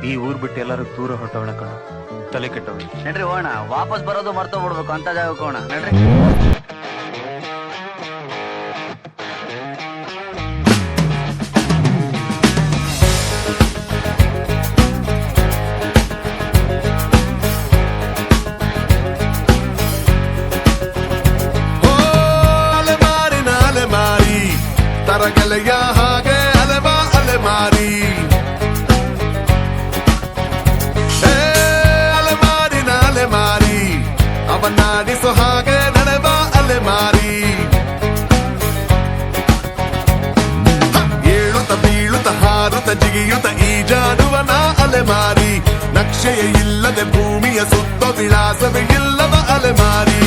ಈ ಊರ್ ಬಿಟ್ಟು ಎಲ್ಲರೂ ದೂರ ಹೊರಟವಳ ಕಣ, ತಲೆ ಕೆಟ್ಟವಳು. ನಡ್ರಿ ಹೋಣ, ವಾಪಸ್ ಬರೋದು ಮರ್ತೋಗ್ಬಿಡ್ಬೇಕು ಅಂತ ಜಾಗಕ್ಕೆ ಹೋಣ ನಡ್ರಿ. ತರಗೆಲೆಯ ಹಾಗೆ ಅಲೆಮಾ ಅಲೆಮಾರಿ, ಅಲೆಮಾರಿನ ಅಲೆಮಾರಿ ಅವನಾಡಿಸೋ ಹಾಗೆ ನಡೆವ ಅಲೆಮಾರಿ. ಏಳುತ್ತ ಬೀಳುತ್ತ ಹಾರುತ್ತ ಜಿಗಿಯುತ್ತ ಈಜಾಡುವನ ಅಲೆಮಾರಿ. ನಕ್ಷೆಯ ಇಲ್ಲದೆ ಭೂಮಿಯ ಸುತ್ತ ವಿಳಾಸವೇ ಇಲ್ಲದ ಅಲೆಮಾರಿ.